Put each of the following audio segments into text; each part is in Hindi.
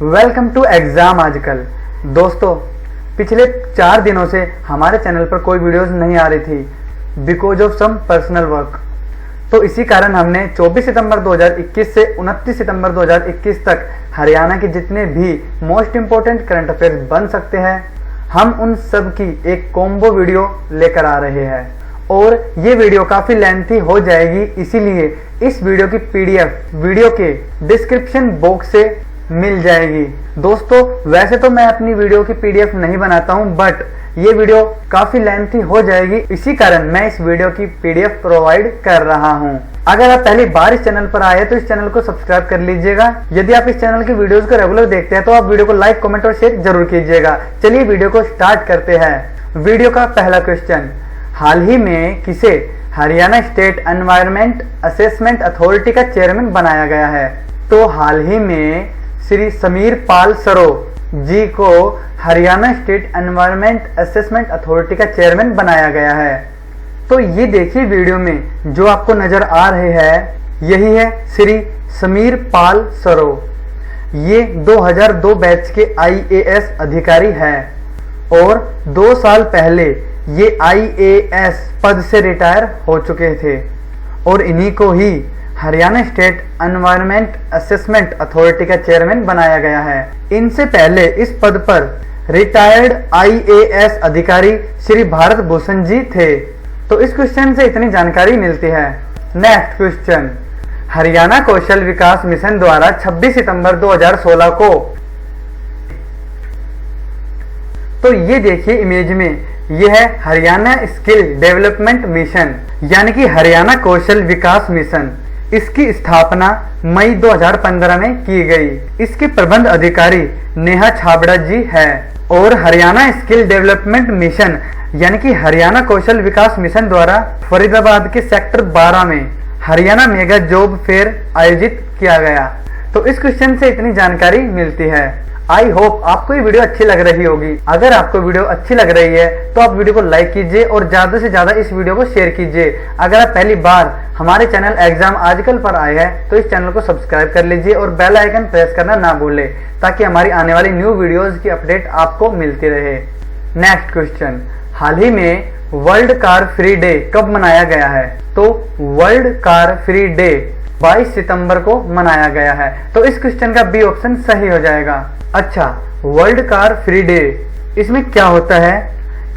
वेलकम टू एग्जाम आजकल। दोस्तों, पिछले 4 दिनों से हमारे चैनल पर कोई वीडियोस नहीं आ रही थी because of some personal work. तो इसी कारण हमने 24 सितंबर 2021 से 29 सितंबर 2021 तक हरियाणा के जितने भी मोस्ट इंपोर्टेंट करंट अफेयर्स बन सकते हैं, हम उन सब की एक कॉम्बो वीडियो लेकर आ रहे हैं। और ये वीडियो काफी लेंथी हो जाएगी, इसीलिए इस वीडियो की पीडीएफ वीडियो के डिस्क्रिप्शन बॉक्स से मिल जाएगी। दोस्तों, वैसे तो मैं अपनी वीडियो की पीडीएफ नहीं बनाता हूं, बट ये वीडियो काफी लेंथी हो जाएगी, इसी कारण मैं इस वीडियो की पीडीएफ प्रोवाइड कर रहा हूं। अगर आप पहली बार इस चैनल पर आए तो इस चैनल को सब्सक्राइब कर लीजिएगा। यदि आप इस चैनल की वीडियोस को रेगुलर देखते हैं तो आप वीडियो को लाइक, कमेंट और शेयर जरूर कीजिएगा। चलिए वीडियो को स्टार्ट करते हैं। वीडियो का पहला क्वेश्चन, हाल ही में किसे Haryana state environment assessment authority का चेयरमैन बनाया गया है? तो हाल ही में श्री समीर पाल सरो जी को Haryana state environment assessment authority का चेयरमैन बनाया गया है। तो ये देखिए वीडियो में जो आपको नजर आ रहे हैं, यही है श्री समीर पाल सरो। ये 2002 बैच के आईएएस अधिकारी हैं और 2 साल पहले ये आईएएस पद से रिटायर हो चुके थे और इन्हीं को ही Haryana state environment assessment authority का चेयरमैन बनाया गया है। इनसे पहले इस पद पर रिटायर्ड आईएएस अधिकारी श्री भारत भूषण जी थे। तो इस क्वेश्चन से इतनी जानकारी मिलती है। नेक्स्ट क्वेश्चन, हरियाणा कौशल विकास मिशन द्वारा 26 सितंबर 2016 को, तो ये देखिए इमेज में, यह है हरियाणा स्किल डेवलपमेंट मिशन यानी कि हरियाणा कौशल विकास मिशन। इसकी स्थापना मई 2015 में की गई। इसके प्रबंध अधिकारी नेहा छाबड़ा जी है। और हरियाणा स्किल डेवलपमेंट मिशन यानी कि हरियाणा कौशल विकास मिशन द्वारा फरीदाबाद के सेक्टर 12 में हरियाणा मेगा जॉब फेयर आयोजित किया गया। तो इस क्वेश्चन से इतनी जानकारी मिलती है। आई होप आपको ये वीडियो अच्छी लग रही होगी। अगर आपको वीडियो अच्छी लग रही है तो आप वीडियो को लाइक कीजिए और ज्यादा से ज्यादा इस वीडियो को शेयर कीजिए। अगर आप पहली बार हमारे चैनल एग्जाम आजकल पर आए हैं तो इस चैनल को सब्सक्राइब कर लीजिए और बेल आइकन प्रेस करना ना भूलें, ताकि हमारी आने वाली न्यू वीडियोज की अपडेट आपको मिलती रहे। नेक्स्ट क्वेश्चन, हाल ही में वर्ल्ड कार फ्री डे कब मनाया गया है? तो वर्ल्ड कार फ्री डे 22 सितंबर को मनाया गया है। तो इस क्वेश्चन का बी ऑप्शन सही हो जाएगा। अच्छा, वर्ल्ड कार फ्री डे, इसमें क्या होता है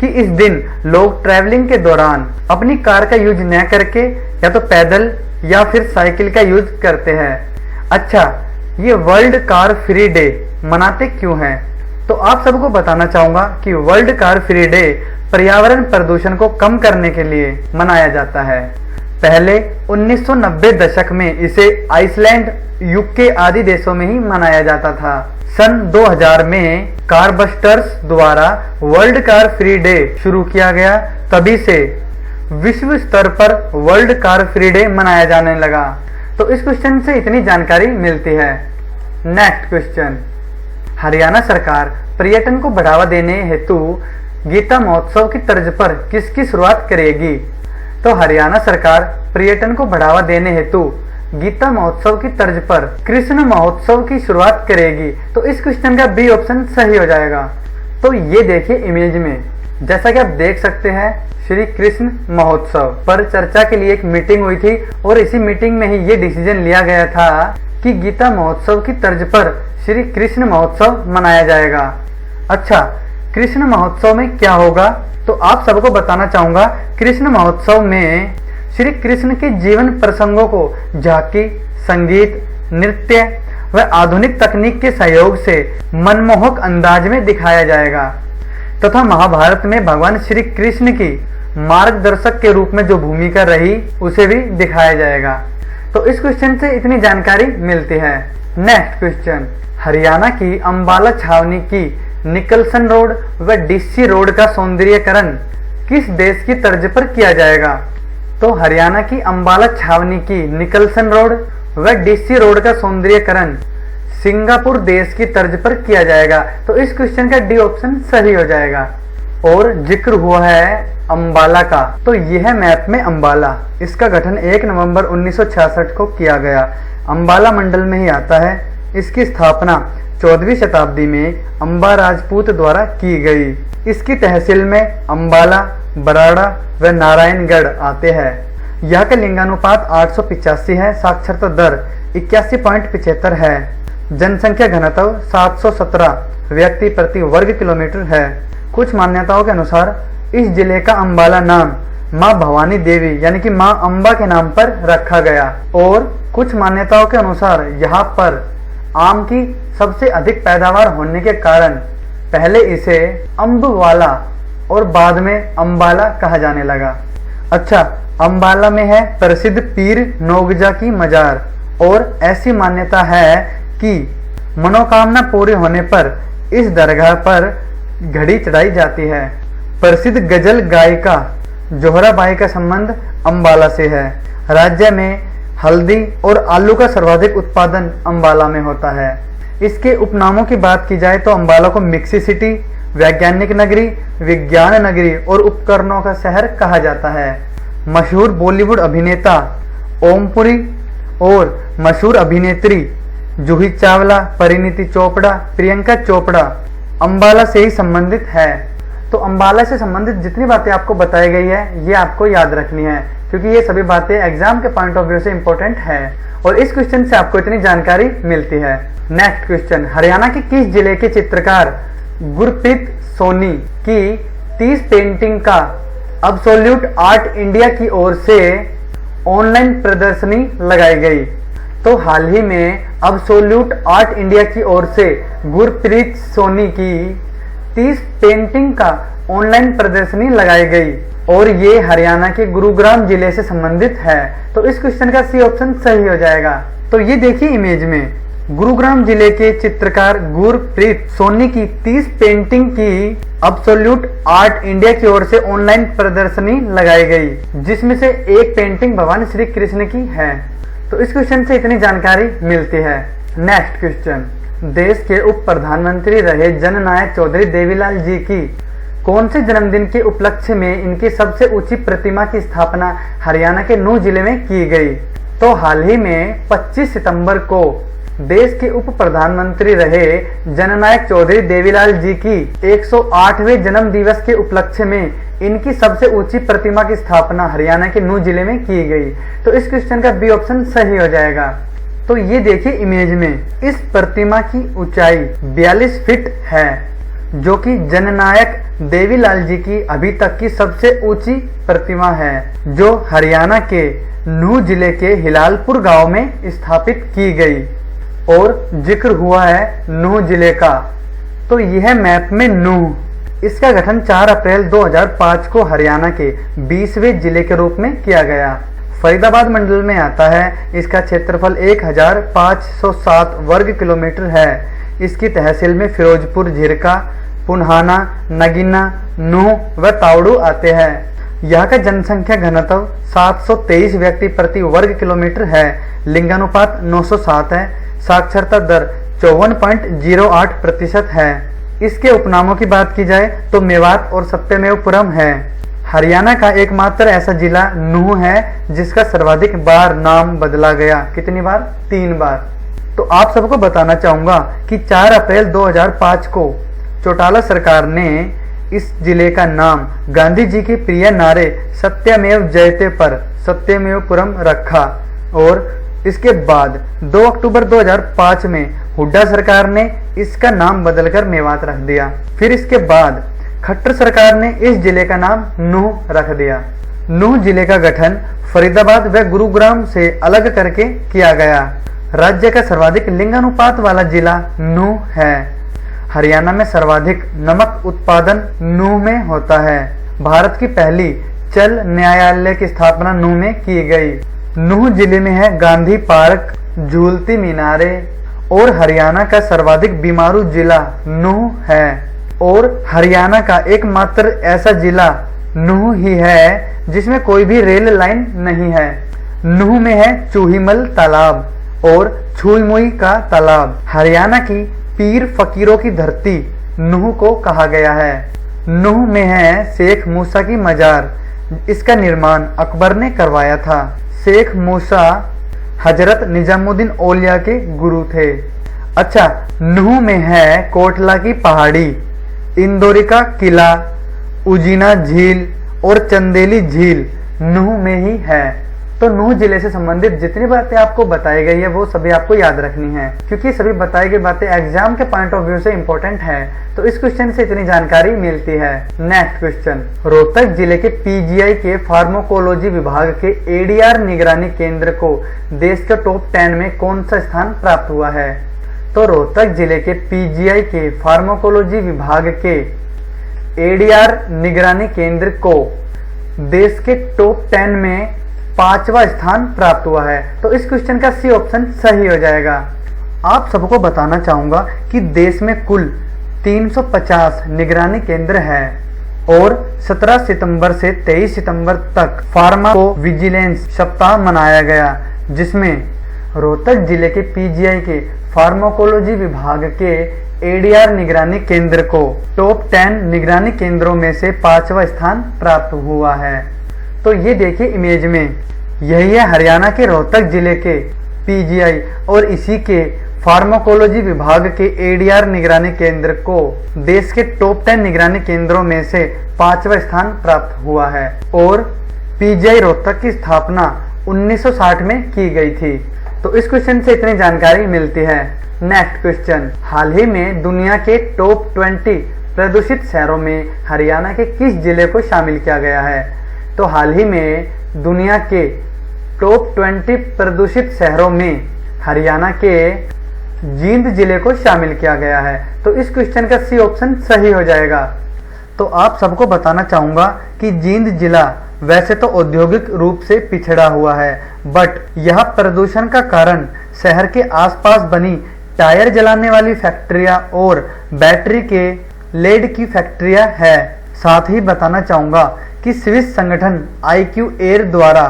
कि इस दिन लोग ट्रैवलिंग के दौरान अपनी कार का यूज न करके या तो पैदल या फिर साइकिल का यूज करते हैं। अच्छा, ये वर्ल्ड कार फ्री डे मनाते क्यों हैं? तो आप सबको बताना चाहूंगा कि वर्ल्ड कार फ्री डे पर्यावरण प्रदूषण को कम करने के लिए मनाया जाता है। पहले 1990 दशक में इसे आइसलैंड, यूके आदि देशों में ही मनाया जाता था। सन 2000 में कारबस्टर्स द्वारा वर्ल्ड कार फ्री डे शुरू किया गया, तभी से विश्व स्तर पर वर्ल्ड कार फ्री डे मनाया जाने लगा। तो इस क्वेश्चन से इतनी जानकारी मिलती है। नेक्स्ट क्वेश्चन, हरियाणा सरकार पर्यटन को बढ़ावा देने हेतु गीता महोत्सव की तर्ज पर किसकी शुरुआत करेगी? तो हरियाणा सरकार पर्यटन को बढ़ावा देने हेतु गीता महोत्सव की तर्ज पर कृष्ण महोत्सव की शुरुआत करेगी। तो इस क्वेश्चन का बी ऑप्शन सही हो जाएगा। तो ये देखिए इमेज में, जैसा कि आप देख सकते हैं, श्री कृष्ण महोत्सव पर चर्चा के लिए एक मीटिंग हुई थी और इसी मीटिंग में ही ये डिसीजन लिया गया था कि गीता महोत्सव की तर्ज पर श्री कृष्ण महोत्सव मनाया जाएगा। अच्छा, कृष्ण महोत्सव में क्या होगा? तो आप सबको बताना चाहूंगा, कृष्ण महोत्सव में श्री कृष्ण के जीवन प्रसंगों को झांकी, संगीत, नृत्य व आधुनिक तकनीक के सहयोग से मनमोहक अंदाज में दिखाया जाएगा तथा महाभारत में भगवान श्री कृष्ण की मार्गदर्शक के रूप में जो भूमिका रही उसे भी दिखाया जाएगा। तो इस क्वेश्चन से इतनी जानकारी मिलती है। नेक्स्ट क्वेश्चन, हरियाणा की अंबाला छावनी की निकलसन रोड व डीसी रोड का सौंदर्यीकरण किस देश की तर्ज पर किया जाएगा? तो हरियाणा की अंबाला छावनी की निकलसन रोड व डीसी रोड का सौंदर्यीकरण सिंगापुर देश की तर्ज पर किया जाएगा। तो इस क्वेश्चन का डी ऑप्शन सही हो जाएगा। और जिक्र हुआ है अंबाला का, तो यह है मैप में अंबाला। इसका गठन 1 नवंबर 1966 को किया गया। अंबाला मंडल में ही आता है। इसकी स्थापना 14वीं शताब्दी में अम्बा राजपूत द्वारा की गई। इसकी तहसील में अम्बाला, बराड़ा व नारायणगढ़ आते हैं। यहाँ का लिंगानुपात 885 है। साक्षरता दर 81.75 है। जनसंख्या घनत्व 717 व्यक्ति प्रति वर्ग किलोमीटर है। कुछ मान्यताओं के अनुसार इस जिले का अम्बाला नाम माँ भवानी देवी यानी कि माँ अम्बा के नाम पर रखा गया। और कुछ मान्यताओं के अनुसार यहाँ पर आम की सबसे अधिक पैदावार होने के कारण पहले इसे अम्बवाला और बाद में अम्बाला कहा जाने लगा। अच्छा, अम्बाला में है प्रसिद्ध पीर नोगजा की मजार और ऐसी मान्यता है कि मनोकामना पूरी होने पर इस दरगाह पर घड़ी चढ़ाई जाती है। प्रसिद्ध गजल गायिका जोहराबाई का संबंध अम्बाला से है। राज्य में हल्दी और आलू का सर्वाधिक उत्पादन अम्बाला में होता है। इसके उपनामों की बात की जाए तो अम्बाला को मिक्सी सिटी, वैज्ञानिक नगरी, विज्ञान नगरी और उपकरणों का शहर कहा जाता है। मशहूर बॉलीवुड अभिनेता ओमपुरी और मशहूर अभिनेत्री जूही चावला, परिणीति चोपड़ा, प्रियंका चोपड़ा अम्बाला से ही संबंधित है। तो अम्बाला से संबंधित जितनी बातें आपको बताई गई है ये आपको याद रखनी है, क्योंकि ये सभी बातें एग्जाम के पॉइंट ऑफ व्यू से इंपॉर्टेंट है और इस क्वेश्चन से आपको इतनी जानकारी मिलती है। नेक्स्ट क्वेश्चन, हरियाणा के किस जिले के चित्रकार गुरप्रीत सोनी की 30 पेंटिंग का अब्सोल्यूट आर्ट इंडिया की ओर से ऑनलाइन प्रदर्शनी लगाई गई? तो हाल ही में अब्सोल्यूट आर्ट इंडिया की ओर से गुरप्रीत सोनी की 30 पेंटिंग का ऑनलाइन प्रदर्शनी लगाई गई और ये हरियाणा के गुरुग्राम जिले से संबंधित है। तो इस क्वेश्चन का सी ऑप्शन सही हो जाएगा। तो ये देखिए इमेज में गुरुग्राम जिले के चित्रकार गुरप्रीत सोनी की 30 पेंटिंग की अब्सोल्यूट आर्ट इंडिया की ओर से ऑनलाइन प्रदर्शनी लगाई गई, जिसमें से एक पेंटिंग भगवान श्री कृष्ण की है। तो इस क्वेश्चन से इतनी जानकारी मिलती है। नेक्स्ट क्वेश्चन, देश के उप प्रधानमंत्री रहे जननायक चौधरी देवीलाल जी की कौन से जन्मदिन के उपलक्ष्य में इनकी सबसे ऊंची प्रतिमा की स्थापना हरियाणा के नूंह जिले में की गई? तो हाल ही में 25 सितंबर को देश के उप प्रधानमंत्री रहे जननायक चौधरी देवीलाल जी की 108वें जन्म दिवस के उपलक्ष्य में इनकी सबसे ऊंची प्रतिमा की स्थापना हरियाणा के नूंह जिले में की गई। तो इस क्वेश्चन का बी ऑप्शन सही हो जाएगा। तो ये देखिए इमेज में, इस प्रतिमा की ऊंचाई 42 फीट है, जो कि जननायक देवीलाल जी की अभी तक की सबसे ऊंची प्रतिमा है, जो हरियाणा के नूंह जिले के हिलालपुर गांव में स्थापित की गई। और जिक्र हुआ है नूंह जिले का, तो यह मैप में नूंह, इसका गठन 4 अप्रैल 2005 को हरियाणा के 20वें जिले के रूप में किया गया। फरीदाबाद मंडल में आता है। इसका क्षेत्रफल 1507 वर्ग किलोमीटर है। इसकी तहसील में फिरोजपुर, झिरका, पुन्हाना, नगीना, नूंह व तावड़ू आते हैं। यहाँ का जनसंख्या घनत्व 723 व्यक्ति प्रति वर्ग किलोमीटर है। लिंगानुपात 907 है। साक्षरता दर 54.08% है। इसके उपनामों की बात की जाए तो मेवात और सत्यमेवपुरम है। हरियाणा का एकमात्र ऐसा जिला नूंह है जिसका सर्वाधिक बार नाम बदला गया। कितनी बार? 3 बार। तो आप सबको बताना चाहूंगा कि 4 अप्रैल 2005 को चौटाला सरकार ने इस जिले का नाम गांधी जी के प्रिय नारे सत्यमेव जयते पर सत्यमेवपुरम रखा और इसके बाद 2 अक्टूबर 2005 में हुड्डा सरकार ने इसका नाम बदलकर मेवात रख दिया। फिर इसके बाद खट्टर सरकार ने इस जिले का नाम नूंह रख दिया। नूंह जिले का गठन फरीदाबाद व गुरुग्राम से अलग करके किया गया। राज्य का सर्वाधिक लिंगानुपात वाला जिला नूंह है। हरियाणा में सर्वाधिक नमक उत्पादन नूंह में होता है। भारत की पहली चल न्यायालय की स्थापना नूंह में की गई। नूंह जिले में है गांधी पार्क, झूलती मीनारे और हरियाणा का सर्वाधिक बीमारू जिला नूंह है। और हरियाणा का एकमात्र ऐसा जिला नूंह ही है जिसमें कोई भी रेल लाइन नहीं है। नूंह में है चूहीमल तालाब और छुईमुई का तालाब। हरियाणा की पीर फकीरों की धरती नूंह को कहा गया है। नूंह में है शेख मूसा की मजार। इसका निर्माण अकबर ने करवाया था। शेख मूसा हजरत निजामुद्दीन औलिया के गुरु थे। अच्छा, नूह में है कोटला की पहाड़ी, इंदौरी का किला, उजीना झील और चंदेली झील नूह में ही है। तो नूह जिले से संबंधित जितनी बातें आपको बताई गई है वो सभी आपको याद रखनी है, क्योंकि सभी बताई गई बातें एग्जाम के पॉइंट ऑफ व्यू से इंपॉर्टेंट है। तो इस क्वेश्चन से इतनी जानकारी मिलती है। नेक्स्ट क्वेश्चन, रोहतक जिले के पीजीआई के फार्माकोलॉजी विभाग के एडीआर निगरानी केंद्र को देश के टॉप 10 में कौन सा स्थान प्राप्त हुआ है? तो रोहतक जिले के पीजीआई के फार्माकोलॉजी विभाग के एडीआर निगरानी केंद्र को देश के टॉप 10 में 5वां स्थान प्राप्त हुआ है। तो इस क्वेश्चन का सी ऑप्शन सही हो जाएगा। आप सबको बताना चाहूंगा कि देश में कुल 350 निगरानी केंद्र हैं और 17 सितंबर से 23 सितंबर तक फार्माको विजिलेंस सप्ताह मनाया गया, जिसमें रोहतक जिले के पीजीआई के फार्माकोलॉजी विभाग के एडीआर निगरानी केंद्र को टॉप 10 निगरानी केंद्रों में से 5वां स्थान प्राप्त हुआ है। तो ये देखिए इमेज में, यही है हरियाणा के रोहतक जिले के पीजीआई और इसी के फार्माकोलॉजी विभाग के एडीआर निगरानी केंद्र को देश के टॉप 10 निगरानी केंद्रों में से 5वां स्थान प्राप्त हुआ है। और पीजीआई रोहतक की स्थापना 1960 में की गई थी। तो इस क्वेश्चन से इतनी जानकारी मिलती है। नेक्स्ट क्वेश्चन, हाल ही में दुनिया के टॉप 20 प्रदूषित शहरों में हरियाणा के किस जिले को शामिल किया गया है? तो हाल ही में दुनिया के टॉप 20 प्रदूषित शहरों में हरियाणा के जींद जिले को शामिल किया गया है। तो इस क्वेश्चन का सी ऑप्शन सही हो जाएगा। तो आप सबको बताना चाहूंगा कि जींद जिला वैसे तो औद्योगिक रूप से पिछड़ा हुआ है, बट यह प्रदूषण का कारण शहर के आसपास बनी टायर जलाने वाली फैक्ट्रियां और बैटरी के लेड की फैक्ट्रियां है। साथ ही बताना चाहूंगा कि स्विस संगठन IQ एयर द्वारा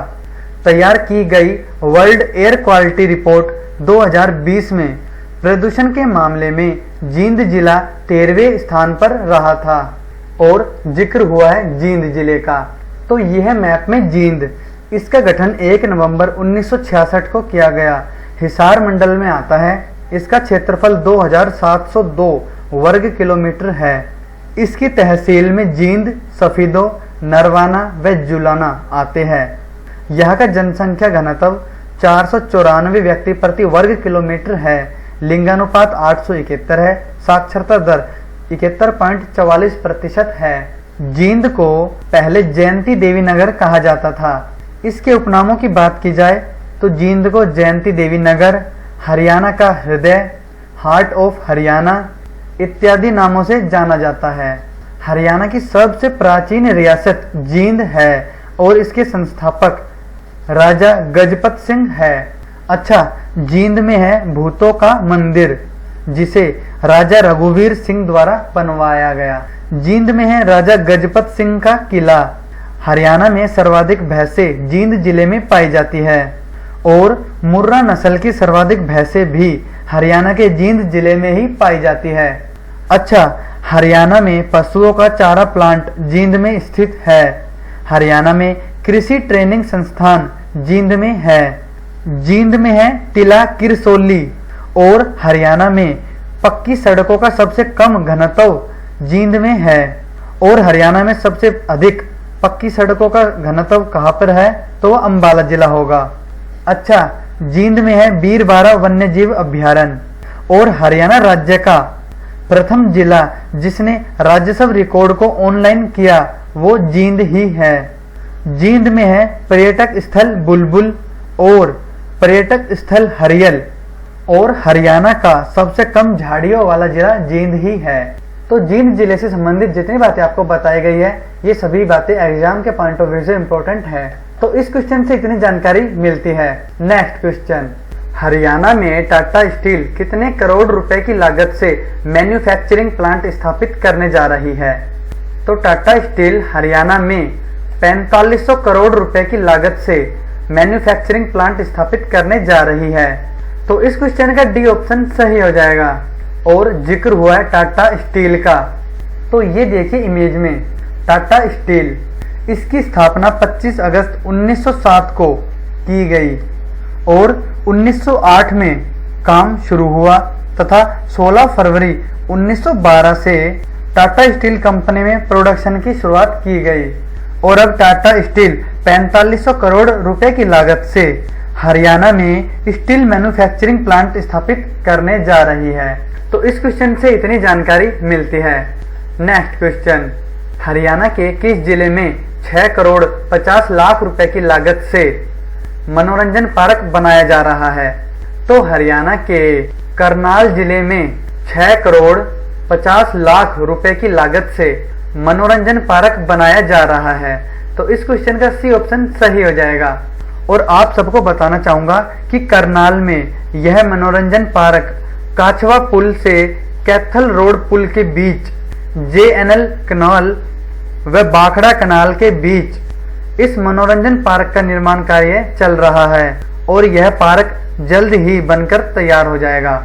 तैयार की गई वर्ल्ड एयर क्वालिटी रिपोर्ट 2020 में प्रदूषण के मामले में जींद जिला 13वें स्थान पर रहा था और जिक्र हुआ है जींद जिले का। तो यह मैप में जींद, इसका गठन 1 नवंबर 1966 को किया गया, हिसार मंडल में आता है। इसका क्षेत्रफल 2702 वर्ग किलोमीटर है। इसकी तहसील में जींद, सफीदो, नरवाना व जुलाना आते हैं। यहाँ का जनसंख्या घनत्व 494 व्यक्ति प्रति वर्ग किलोमीटर है। लिंगानुपात 871 है। साक्षरता दर 71.44% है। जींद को पहले जयंती देवी नगर कहा जाता था। इसके उपनामों की बात की जाए तो जींद को जयंती देवी नगर, हरियाणा का हृदय, हार्ट ऑफ हरियाणा इत्यादि नामों से जाना जाता है। हरियाणा की सबसे प्राचीन रियासत जींद है और इसके संस्थापक राजा गजपत सिंह है। अच्छा, जींद में है भूतों का मंदिर, जिसे राजा रघुवीर सिंह द्वारा बनवाया गया। जींद में है राजा गजपत सिंह का किला। हरियाणा में सर्वाधिक भैंसें जींद जिले में पाई जाती है और मुर्रा नस्ल की सर्वाधिक भैंसें भी हरियाणा के जींद जिले में ही पाई जाती है। अच्छा, हरियाणा में पशुओं का चारा प्लांट जींद में स्थित है। हरियाणा में कृषि ट्रेनिंग संस्थान जींद में है। जींद में है टिला किरसोली और हरियाणा में पक्की सड़कों का सबसे कम घनत्व जींद में है। और हरियाणा में सबसे अधिक पक्की सड़कों का घनत्व कहाँ पर है? तो वह अम्बाला जिला होगा। अच्छा, जींद में है बीरबारा वन्य जीव अभ्यारण्य और हरियाणा राज्य का प्रथम जिला जिसने राज्यसभा रिकॉर्ड को ऑनलाइन किया वो जींद ही है। जींद में है पर्यटक स्थल बुलबुल और पर्यटक स्थल हरियल और हरियाणा का सबसे कम झाड़ियों वाला जिला जींद ही है। तो जींद जिले से संबंधित जितनी बातें आपको बताई गई है ये सभी बातें एग्जाम के पॉइंट ऑफ व्यू से इंपॉर्टेंट है। तो इस क्वेश्चन से इतनी जानकारी मिलती है। नेक्स्ट क्वेश्चन, हरियाणा में टाटा स्टील कितने करोड़ रुपए की लागत से मैन्युफैक्चरिंग प्लांट स्थापित करने जा रही है? तो टाटा स्टील हरियाणा में 4500 करोड़ रुपए की लागत से मैन्युफैक्चरिंग प्लांट स्थापित करने जा रही है। तो इस क्वेश्चन का डी ऑप्शन सही हो जाएगा और जिक्र हुआ है टाटा स्टील का। तो ये देखिए इमेज में टाटा स्टील, इसकी स्थापना 25 अगस्त 1907 को की गई और 1908 में काम शुरू हुआ। तथा 16 फरवरी 1912 से टाटा स्टील कंपनी में प्रोडक्शन की शुरुआत की गई और अब टाटा स्टील 4500 करोड़ रुपए की लागत से हरियाणा में स्टील मैन्युफैक्चरिंग प्लांट स्थापित करने जा रही है। तो इस क्वेश्चन से इतनी जानकारी मिलती है। नेक्स्ट क्वेश्चन, हरियाणा के किस जिले में 6 करोड़ 50 लाख रुपए की लागत से मनोरंजन पार्क बनाया जा रहा है? तो हरियाणा के करनाल जिले में 6 करोड़ 50 लाख रुपए की लागत से मनोरंजन पार्क बनाया जा रहा है। तो इस क्वेश्चन का सी ऑप्शन सही हो जाएगा। और आप सबको बताना चाहूंगा कि करनाल में यह मनोरंजन पार्क काछवा पुल से कैथल रोड पुल के बीच, JNL कनाल व बाखड़ा कनाल के बीच इस मनोरंजन पार्क का निर्माण कार्य चल रहा है और यह पार्क जल्द ही बनकर तैयार हो जाएगा।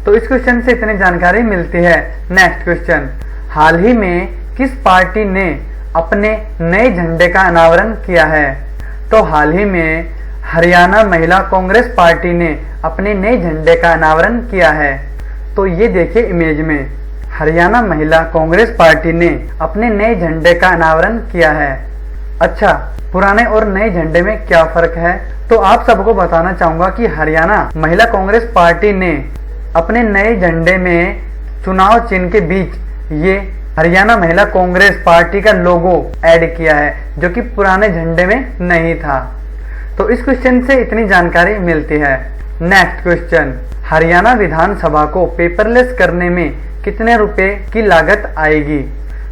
तो इस क्वेश्चन से इतनी जानकारी मिलती है। नेक्स्ट क्वेश्चन, हाल ही में किस पार्टी ने अपने नए झंडे का अनावरण किया है? तो हाल ही में हरियाणा महिला कांग्रेस पार्टी ने अपने नए झंडे का अनावरण किया है। तो ये देखिए इमेज में, हरियाणा महिला कांग्रेस पार्टी ने अपने नए झंडे का अनावरण किया है। अच्छा, पुराने और नए झंडे में क्या फर्क है? तो आप सबको बताना चाहूंगा कि हरियाणा महिला कांग्रेस पार्टी ने अपने नए झंडे में चुनाव चिन्ह के बीच ये हरियाणा महिला कांग्रेस पार्टी का लोगो ऐड किया है, जो कि पुराने झंडे में नहीं था। तो इस क्वेश्चन से इतनी जानकारी मिलती है। नेक्स्ट क्वेश्चन, हरियाणा विधानसभा को पेपरलेस करने में कितने रुपए की लागत आएगी?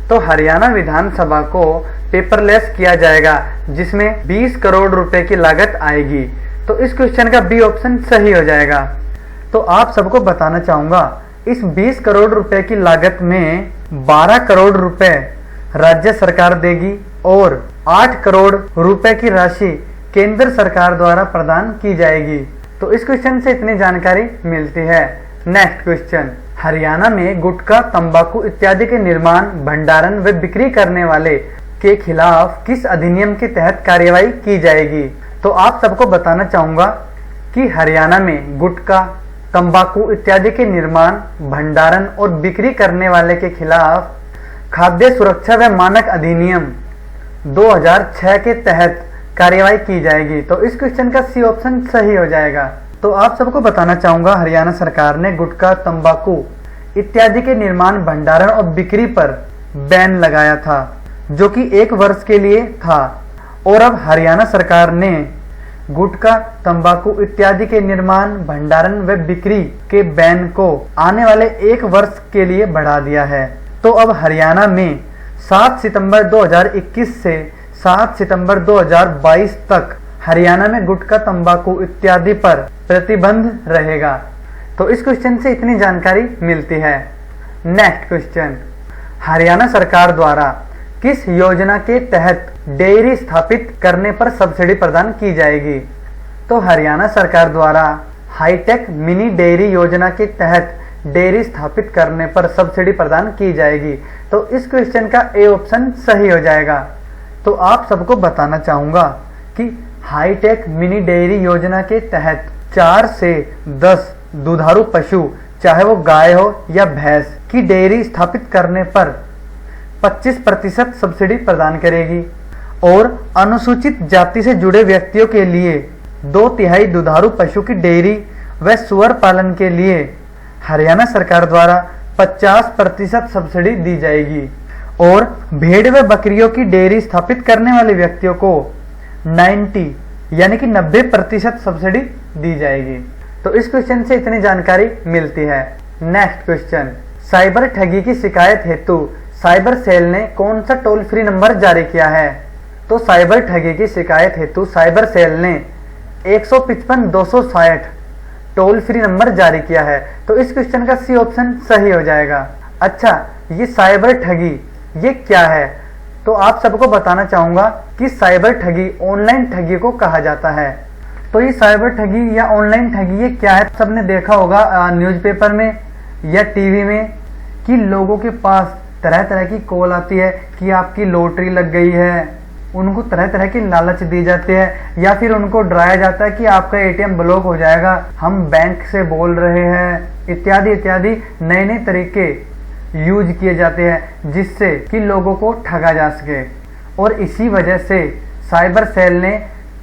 तो हरियाणा विधानसभा को पेपरलेस किया जाएगा, जिसमें 20 करोड़ रुपए की लागत आएगी। तो इस क्वेश्चन का बी ऑप्शन सही हो जाएगा। तो आप सबको बताना चाहूंगा, इस 20 करोड़ रुपए की लागत में 12 करोड़ रुपए राज्य सरकार देगी और 8 करोड़ रुपए की राशि केंद्र सरकार द्वारा प्रदान की जाएगी। तो इस क्वेश्चन से इतनी जानकारी मिलती है। नेक्स्ट क्वेश्चन, हरियाणा में गुटखा, तंबाकू इत्यादि के निर्माण, भंडारण व बिक्री करने वाले के खिलाफ किस अधिनियम के तहत कार्यवाही की जाएगी? तो आप सबको बताना चाहूंगा कि हरियाणा में गुटखा, तंबाकू इत्यादि के निर्माण, भंडारण और बिक्री करने वाले के खिलाफ खाद्य सुरक्षा व मानक अधिनियम 2006 के तहत कार्यवाही की जाएगी। तो इस क्वेश्चन का सी ऑप्शन सही हो जाएगा। तो आप सबको बताना चाहूंगा, हरियाणा सरकार ने गुटखा, तंबाकू इत्यादि के निर्माण, भंडारण और बिक्री पर बैन लगाया था, जो कि 1 वर्ष के लिए था। और अब हरियाणा सरकार ने गुटखा, तंबाकू इत्यादि के निर्माण, भंडारण व बिक्री के बैन को आने वाले 1 वर्ष के लिए बढ़ा दिया है। तो अब हरियाणा में 7 सितंबर 2021 से 7 सितंबर 2022 तक हरियाणा में गुटखा, तंबाकू इत्यादि पर प्रतिबंध रहेगा। तो इस क्वेश्चन से इतनी जानकारी मिलती है। नेक्स्ट क्वेश्चन, हरियाणा सरकार द्वारा किस योजना के तहत डेयरी स्थापित करने पर सब्सिडी प्रदान की जाएगी? तो हरियाणा सरकार द्वारा हाईटेक मिनी डेयरी योजना के तहत डेयरी स्थापित करने पर सब्सिडी प्रदान की जाएगी। तो इस क्वेश्चन का ए ऑप्शन सही हो जाएगा। तो आप सबको बताना चाहूंगा कि हाईटेक मिनी डेयरी योजना के तहत 4 से 10 दुधारू पशु, चाहे वो गाय हो या भैंस, की डेयरी स्थापित करने पर 25% सब्सिडी प्रदान करेगी और अनुसूचित जाति से जुड़े व्यक्तियों के लिए 2/3 दुधारू पशु की डेयरी व सुअर पालन के लिए हरियाणा सरकार द्वारा 50% सब्सिडी दी जाएगी और भेड़ व बकरियों की डेयरी स्थापित करने वाले व्यक्तियों को 90 यानी कि 90% सब्सिडी दी जाएगी। तो इस क्वेश्चन से इतनी जानकारी मिलती है। नेक्स्ट क्वेश्चन, साइबर ठगी की शिकायत हेतु साइबर सेल ने कौन सा टोल फ्री नंबर जारी किया है? तो साइबर ठगी की शिकायत हेतु साइबर सेल ने 155-260 टोल फ्री नंबर जारी किया है। तो इस क्वेश्चन का सी ऑप्शन सही हो जाएगा। अच्छा, ये साइबर ठगी ये क्या है? तो आप सबको बताना चाहूंगा कि साइबर ठगी ऑनलाइन ठगी को कहा जाता है। तो ये साइबर ठगी या ऑनलाइन ठगी ये क्या है? सबने देखा होगा न्यूज़पेपर में या टीवी में कि लोगों के पास तरह तरह की कॉल आती है कि आपकी लॉटरी लग गई है उनको तरह तरह की लालच दी जाती है या फिर उनको डराया जाता है कि आपका एटीएम ब्लॉक हो जाएगा, हम बैंक से बोल रहे हैं, इत्यादि इत्यादि नए नए तरीके यूज किए जाते हैं जिससे कि लोगों को ठगा जा सके। और इसी वजह से साइबर सेल ने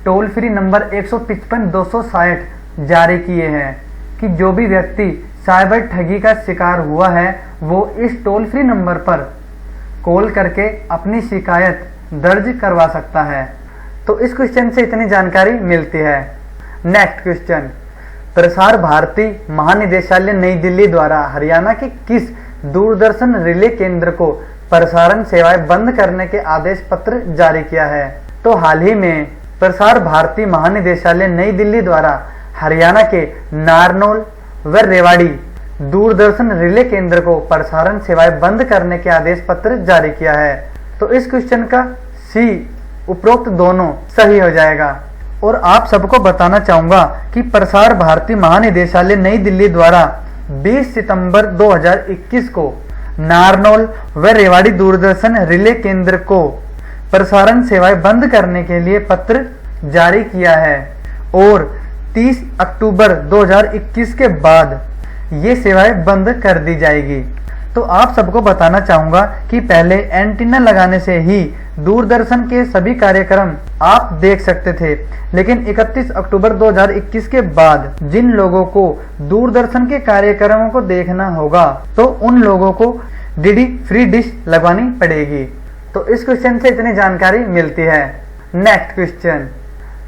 टोल फ्री नंबर 155-260 जारी किए हैं कि जो भी व्यक्ति साइबर ठगी का शिकार हुआ है वो इस टोल फ्री नंबर पर कॉल करके अपनी शिकायत दर्ज करवा सकता है। तो इस क्वेश्चन से इतनी जानकारी मिलती है। नेक्स्ट क्वेश्चन, प्रसार भारती महानिदेशालय नई दिल्ली द्वारा हरियाणा के किस दूरदर्शन रिले केंद्र को प्रसारण सेवाएं बंद करने के आदेश पत्र जारी किया है? तो हाल ही में प्रसार भारती महानिदेशालय नई दिल्ली द्वारा हरियाणा के नारनौल व रेवाड़ी दूरदर्शन रिले केंद्र को प्रसारण सेवाएं बंद करने के आदेश पत्र जारी किया है। तो इस क्वेश्चन का सी उपरोक्त दोनों सही हो जाएगा। और आप सबको बताना चाहूंगा कि प्रसार भारती महानिदेशालय नई दिल्ली द्वारा 20 सितंबर 2021 को नारनौल व रेवाड़ी दूरदर्शन रिले केंद्र को प्रसारण सेवाएं बंद करने के लिए पत्र जारी किया है और 30 अक्टूबर 2021 के बाद ये सेवाएं बंद कर दी जाएगी। तो आप सबको बताना चाहूंगा कि पहले एंटीना लगाने से ही दूरदर्शन के सभी कार्यक्रम आप देख सकते थे, लेकिन 31 अक्टूबर 2021 के बाद जिन लोगों को दूरदर्शन के कार्यक्रमों को देखना होगा तो उन लोगों को डीडी फ्री डिश लगवानी पड़ेगी। तो इस क्वेश्चन से इतनी जानकारी मिलती है। नेक्स्ट क्वेश्चन,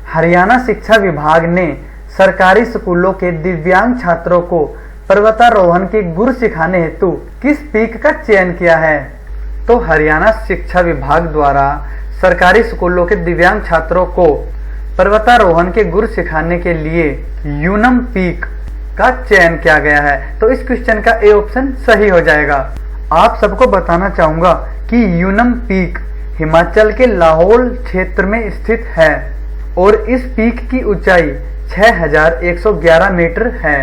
हरियाणा शिक्षा विभाग ने सरकारी स्कूलों के दिव्यांग छात्रों को पर्वतारोहण के गुर सिखाने हेतु किस पीक का चयन किया है? तो हरियाणा शिक्षा विभाग द्वारा सरकारी स्कूलों के दिव्यांग छात्रों को पर्वतारोहण के गुर सिखाने के लिए यूनम पीक का चयन किया गया है। तो इस क्वेश्चन का ए ऑप्शन सही हो जाएगा। आप सबको बताना चाहूंगा कि यूनम पीक हिमाचल के लाहौल क्षेत्र में स्थित है और इस पीक की ऊंचाई 6111 मीटर है।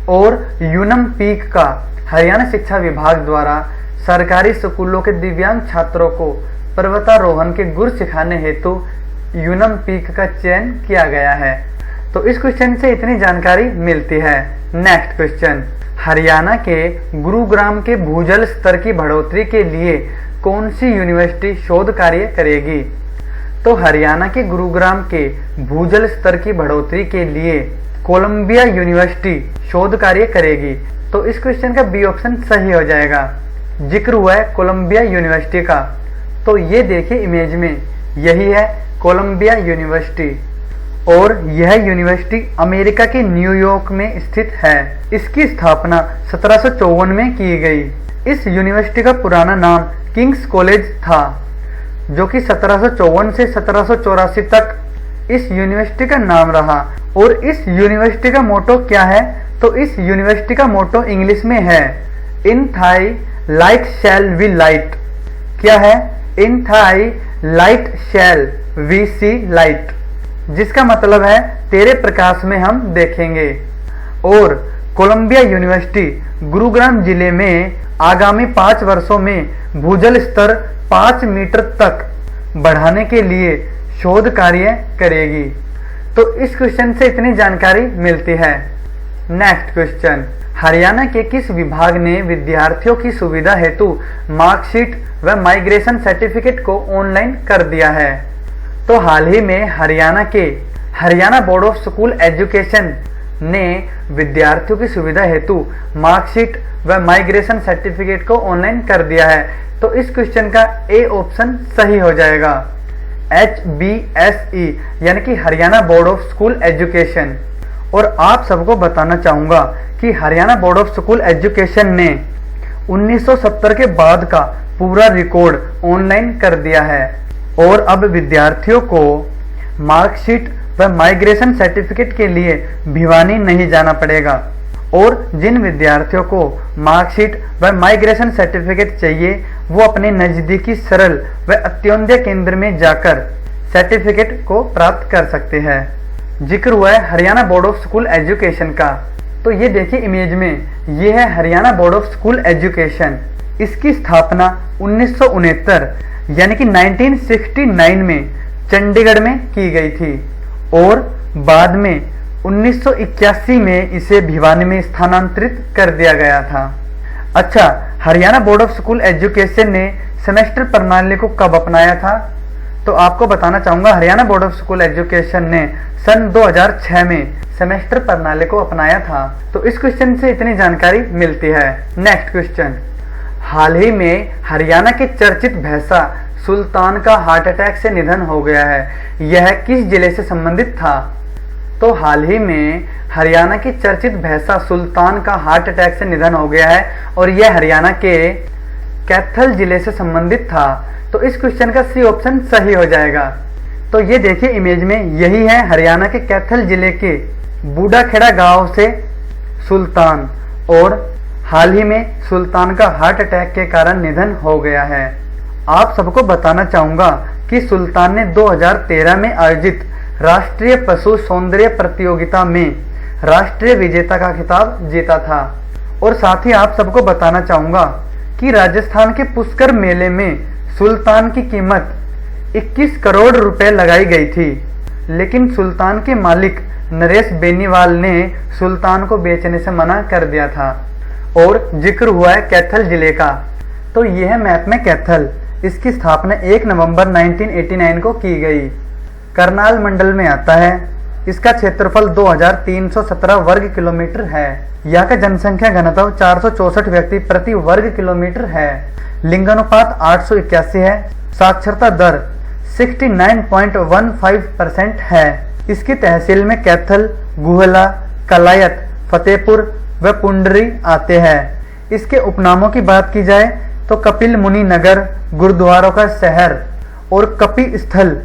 और यूनम पीक का हरियाणा शिक्षा विभाग द्वारा सरकारी स्कूलों के दिव्यांग छात्रों को पर्वतारोहण के गुर सिखाने हेतु यूनम पीक का चयन किया गया है। तो इस क्वेश्चन से इतनी जानकारी मिलती है। नेक्स्ट क्वेश्चन, हरियाणा के गुरुग्राम के भूजल स्तर की बढ़ोतरी के लिए कौन सी यूनिवर्सिटी शोध कार्य करेगी? तो हरियाणा के गुरुग्राम के भूजल स्तर की बढ़ोतरी के लिए कोलंबिया यूनिवर्सिटी शोध कार्य करेगी। तो इस क्वेश्चन का बी ऑप्शन सही हो जाएगा। जिक्र हुआ है कोलंबिया यूनिवर्सिटी का, तो ये देखिए इमेज में, यही है कोलंबिया यूनिवर्सिटी और यह यूनिवर्सिटी अमेरिका के न्यूयॉर्क में स्थित है। इसकी स्थापना 1754 में की गई। इस यूनिवर्सिटी का पुराना नाम किंग्स कॉलेज था, जो कि 1754 से 1784 तक इस यूनिवर्सिटी का नाम रहा। और इस यूनिवर्सिटी का मोटो क्या है? तो इस यूनिवर्सिटी का मोटो इंग्लिश में है, in thy light shall we light. क्या है? In thy light shall we see light, जिसका मतलब है तेरे प्रकाश में हम देखेंगे। और कोलंबिया यूनिवर्सिटी गुरुग्राम जिले में आगामी 5 वर्षों में भूजल स्तर 5 मीटर तक बढ़ाने के लिए शोध कार्य करेगी। तो इस क्वेश्चन से इतनी जानकारी मिलती है। नेक्स्ट क्वेश्चन, हरियाणा के किस विभाग ने विद्यार्थियों की सुविधा हेतु मार्कशीट व माइग्रेशन सर्टिफिकेट को ऑनलाइन कर दिया है? तो हाल ही में Haryana board of school education ने विद्यार्थियों की सुविधा हेतु मार्कशीट व माइग्रेशन सर्टिफिकेट को ऑनलाइन कर दिया है। तो इस क्वेश्चन का ए ऑप्शन सही हो जाएगा। HBSE यानी कि Haryana board of school education. और आप सबको बताना चाहूंगा कि Haryana board of school education ने 1970 के बाद का पूरा रिकॉर्ड ऑनलाइन कर दिया है और अब विद्यार्थियों को मार्कशीट व माइग्रेशन सर्टिफिकेट के लिए भिवानी नहीं जाना पड़ेगा। और जिन विद्यार्थियों को मार्कशीट व माइग्रेशन सर्टिफिकेट चाहिए वो अपने नजदीकी सरल व अंत्योदय केंद्र में जाकर सर्टिफिकेट को प्राप्त कर सकते हैं। जिक्र हुआ है Haryana board of school education का, तो ये देखिए इमेज में, ये है Haryana board of school education. इसकी स्थापना 1969 यानी कि 1969 में चंडीगढ़ में की गई थी और बाद में 1981 में इसे भिवानी में स्थानांतरित कर दिया गया था। अच्छा, Haryana board of school education ने सेमेस्टर प्रणाली को कब अपनाया था? तो आपको बताना चाहूंगा, Haryana board of school education ने सन 2006 में सेमेस्टर प्रणाली को अपनाया था। तो इस क्वेश्चन से इतनी जानकारी मिलती है। नेक्स्ट क्वेश्चन, हाल ही में हरियाणा के चर्चित भैंसा सुल्तान का हार्ट अटैक से निधन हो गया है, यह किस जिले से संबंधित था? तो हाल ही में हरियाणा की चर्चित भैंसा सुल्तान का हार्ट अटैक से निधन हो गया है और यह हरियाणा के कैथल जिले से संबंधित था। तो इस क्वेश्चन का सी ऑप्शन सही हो जाएगा। तो ये देखिए इमेज में, यही है हरियाणा के कैथल जिले के बूढ़ाखेड़ा गांव से सुल्तान, और हाल ही में सुल्तान का हार्ट अटैक के कारण निधन हो गया है। आप सबको बताना चाहूंगा कि सुल्तान ने 2013 में आयोजित राष्ट्रीय पशु सौंदर्य प्रतियोगिता में राष्ट्रीय विजेता का खिताब जीता था। और साथ ही आप सबको बताना चाहूंगा कि राजस्थान के पुष्कर मेले में सुल्तान की कीमत 21 करोड़ रुपए लगाई गई थी, लेकिन सुल्तान के मालिक नरेश बेनीवाल ने सुल्तान को बेचने से मना कर दिया था। और जिक्र हुआ है कैथल जिले का, तो यह मैप में कैथल, इसकी स्थापना 1 नवंबर 1989 को की गई। करनाल मंडल में आता है। इसका क्षेत्रफल 2317 वर्ग किलोमीटर है। यहाँ का जनसंख्या घनत्व 464 व्यक्ति प्रति वर्ग किलोमीटर है। लिंगानुपात 881 है। साक्षरता दर 69.15% है। इसकी तहसील में कैथल, गुहला, कलायत, फतेहपुर व पुंडरी आते हैं। इसके उपनामों की बात की जाए तो कपिल मुनि नगर, गुरुद्वारों का शहर और कपि स्थल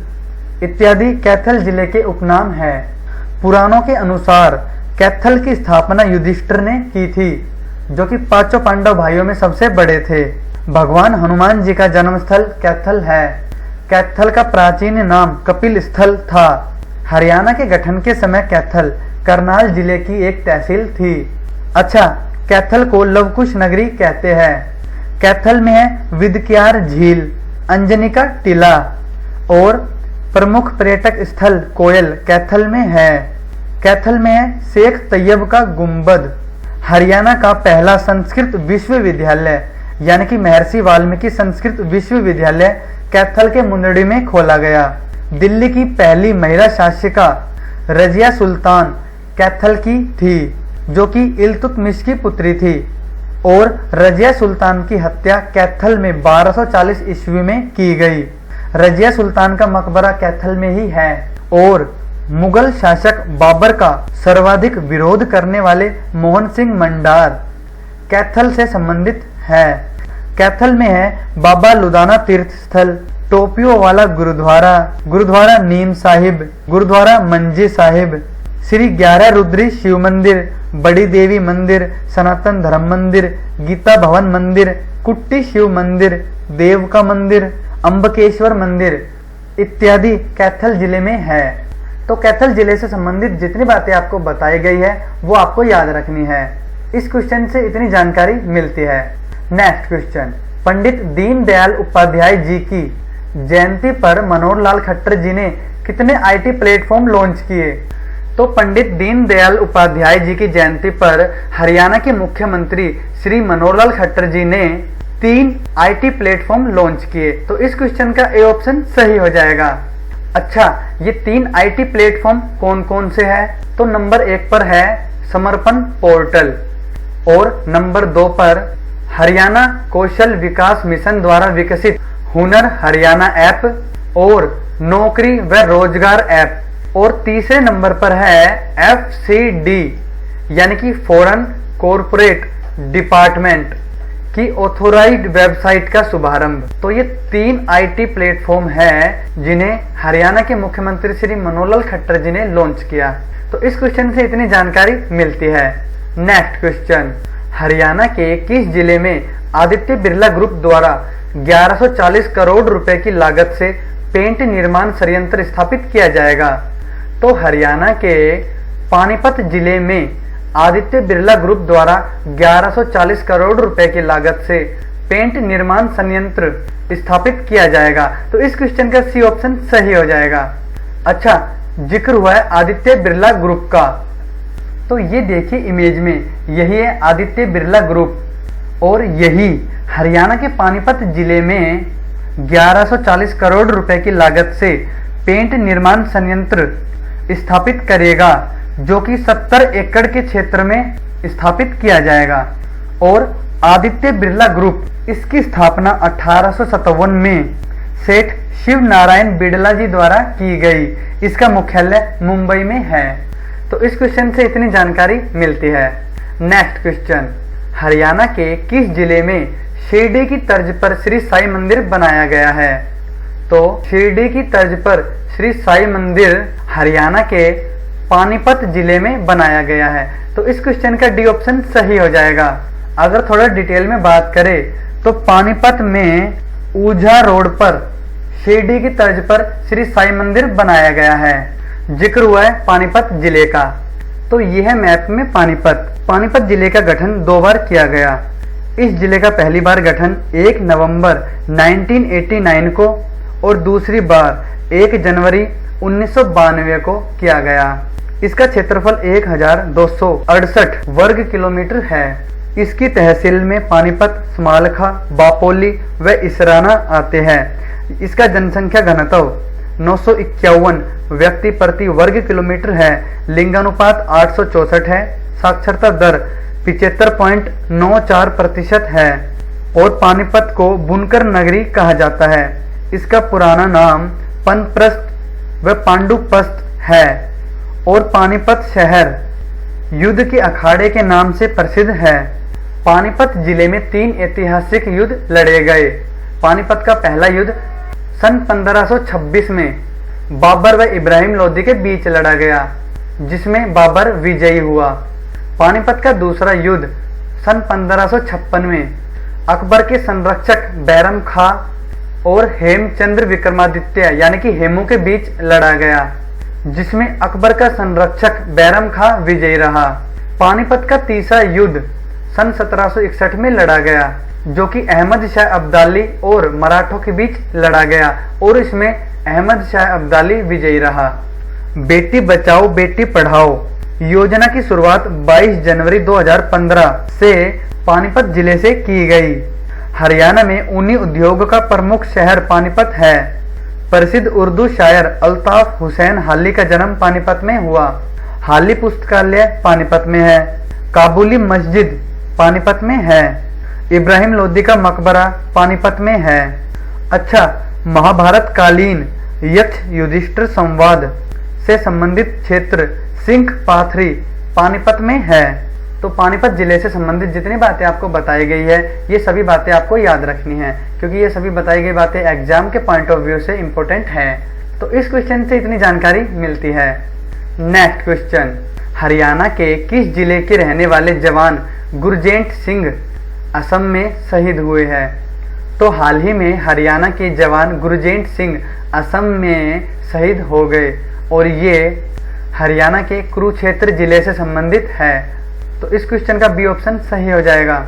इत्यादि कैथल जिले के उपनाम है। पुराणों के अनुसार कैथल की स्थापना युधिष्ठिर ने की थी, जो कि 5 पांडव भाइयों में सबसे बड़े थे। भगवान हनुमान जी का जन्मस्थल कैथल है। कैथल का प्राचीन नाम कपिल स्थल था। हरियाणा के गठन के समय कैथल करनाल जिले की एक तहसील थी। अच्छा, कैथल को लवकुश नगरी कहते हैं। कैथल में है विदक्यार झील, अंजनी का टीला और प्रमुख पर्यटक स्थल कोयल कैथल में है। कैथल में है शेख तैयब का गुंबद। हरियाणा का पहला संस्कृत विश्वविद्यालय यानी कि महर्षि वाल्मीकि संस्कृत विश्वविद्यालय कैथल के मुंदड़ी में खोला गया। दिल्ली की पहली महिला शासिका रजिया सुल्तान कैथल की थी, जो कि इल्तुतमिश की पुत्री थी। और रजिया सुल्तान की हत्या कैथल में 1240 ईस्वी में की गई। रजिया सुल्तान का मकबरा कैथल में ही है। और मुगल शासक बाबर का सर्वाधिक विरोध करने वाले मोहन सिंह मंडार कैथल से संबंधित है। कैथल में है बाबा लुदाना तीर्थ स्थल, टोपियों वाला गुरुद्वारा, गुरुद्वारा नीम साहिब, गुरुद्वारा मंजी साहिब, श्री 11 रुद्री शिव मंदिर, बड़ी देवी मंदिर, सनातन धर्म मंदिर, गीता भवन मंदिर, कुट्टी शिव मंदिर, देव का मंदिर, अंबकेश्वर मंदिर इत्यादि कैथल जिले में है। तो कैथल जिले से संबंधित जितनी बातें आपको बताई गई है वो आपको याद रखनी है। इस क्वेश्चन से इतनी जानकारी मिलती है। नेक्स्ट क्वेश्चन, पंडित दीनदयाल उपाध्याय जी की जयंती पर मनोहर लाल खट्टर जी ने कितने आईटी प्लेटफॉर्म लॉन्च किए? तो पंडित दीनदयाल उपाध्याय जी की जयंती पर हरियाणा के मुख्यमंत्री श्री मनोहर लाल खट्टर जी ने 3 आईटी प्लेटफॉर्म लॉन्च किए। तो इस क्वेश्चन का ए ऑप्शन सही हो जाएगा। अच्छा, ये 3 आईटी प्लेटफॉर्म कौन कौन से हैं? तो नंबर 1 पर है समर्पण पोर्टल और नंबर 2 पर हरियाणा कौशल विकास मिशन द्वारा विकसित हुनर हरियाणा ऐप और नौकरी व रोजगार ऐप, और तीसरे नंबर पर है FCD यानी कि फॉरेन कॉरपोरेट डिपार्टमेंट की ऑथोराइज्ड वेबसाइट का शुभारंभ। तो ये 3 आईटी प्लेटफॉर्म हैं जिन्हें हरियाणा के मुख्यमंत्री श्री मनोहर लाल खट्टर जी ने लॉन्च किया। तो इस क्वेश्चन से इतनी जानकारी मिलती है। नेक्स्ट क्वेश्चन, हरियाणा के किस जिले में आदित्य बिरला ग्रुप द्वारा 1140 करोड़ रुपए की लागत से पेंट निर्माण संयंत्र स्थापित किया जाएगा? तो हरियाणा के पानीपत जिले में आदित्य बिरला ग्रुप द्वारा 1140 करोड़ रुपए की लागत से पेंट निर्माण संयंत्र स्थापित किया जाएगा। तो इस क्वेश्चन का सी ऑप्शन सही हो जाएगा। अच्छा, जिक्र हुआ है आदित्य बिरला ग्रुप का, तो ये देखिए इमेज में, यही है आदित्य बिरला ग्रुप और यही हरियाणा के पानीपत जिले में 1140 करोड़ रुपए की लागत से पेंट निर्माण संयंत्र स्थापित करेगा, जो कि 70 एकड़ के क्षेत्र में स्थापित किया जाएगा। और आदित्य बिरला ग्रुप, इसकी स्थापना 1857 में सेठ शिव नारायण बिड़ला जी द्वारा की गई। इसका मुख्यालय मुंबई में है। तो इस क्वेश्चन से इतनी जानकारी मिलती है। नेक्स्ट क्वेश्चन, हरियाणा के किस जिले में शिरडी की तर्ज पर श्री साई मंदिर बनाया गया है? तो शिरडी की तर्ज पर श्री साई मंदिर हरियाणा के पानीपत जिले में बनाया गया है। तो इस क्वेश्चन का डी ऑप्शन सही हो जाएगा। अगर थोड़ा डिटेल में बात करें तो पानीपत में ऊझा रोड पर शिरडी की तर्ज पर श्री साई मंदिर बनाया गया है। जिक्र हुआ है पानीपत जिले का। तो यह है मैप में पानीपत जिले का गठन 2 बार किया गया। इस जिले का पहली बार गठन 1 नवंबर 1989 को और दूसरी बार 1 जनवरी 1992 को किया गया। इसका क्षेत्रफल 1268 वर्ग किलोमीटर है। इसकी तहसील में पानीपत, समालखा, बापोली व इसराना आते हैं। इसका जनसंख्या घनत्व 951 व्यक्ति प्रति वर्ग किलोमीटर है। लिंगानुपात 864 है। साक्षरता दर 75.94% है। और पानीपत को बुनकर नगरी कहा जाता है। इसका पुराना नाम पनप्रस्थ व पांडुपस्थ है। और पानीपत शहर युद्ध के अखाड़े के नाम से प्रसिद्ध है। पानीपत जिले में 3 ऐतिहासिक युद्ध लड़े गए। पानीपत का पहला युद्ध सन 1526 में बाबर व इब्राहिम लोदी के बीच लड़ा गया, जिसमें बाबर विजयी हुआ। पानीपत का दूसरा युद्ध सन 1556 में अकबर के संरक्षक बैरम खां और हेमचंद्र विक्रमादित्य यानी कि हेमू के बीच लड़ा गया, जिसमें अकबर का संरक्षक बैरम खां विजयी रहा। पानीपत का तीसरा युद्ध सन 1761 में लड़ा गया, जो कि अहमद शाह अब्दाली और मराठों के बीच लड़ा गया और इसमें अहमद शाह अब्दाली विजयी रहा। बेटी बचाओ बेटी पढ़ाओ योजना की शुरुआत 22 जनवरी 2015 से पानीपत जिले से की गई। हरियाणा में ऊनी उद्योग का प्रमुख शहर पानीपत है। प्रसिद्ध उर्दू शायर अल्ताफ हुसैन हाली का जन्म पानीपत में हुआ। हाली पुस्तकालय पानीपत में है। काबुली मस्जिद पानीपत में है। इब्राहिम लोदी का मकबरा पानीपत में है। अच्छा, महाभारत कालीन यक्ष युधिष्ठिर संवाद से संबंधित क्षेत्र सिंह पाथरी पानीपत में है। तो पानीपत जिले से संबंधित जितनी बातें आपको बताई गई है, ये सभी बातें आपको याद रखनी है, क्योंकि ये सभी बताई गई बातें एग्जाम के पॉइंट ऑफ व्यू से इंपॉर्टेंट है। तो इस क्वेश्चन से इतनी जानकारी मिलती है। नेक्स्ट क्वेश्चन, हरियाणा के किस जिले के रहने वाले जवान गुरजेंट सिंह असम में शहीद हुए हैं? तो हाल ही में हरियाणा के जवान गुरजेंट सिंह असम में शहीद हो गए और ये हरियाणा के कुरुक्षेत्र जिले से संबंधित है। तो इस क्वेश्चन का बी ऑप्शन सही हो जाएगा।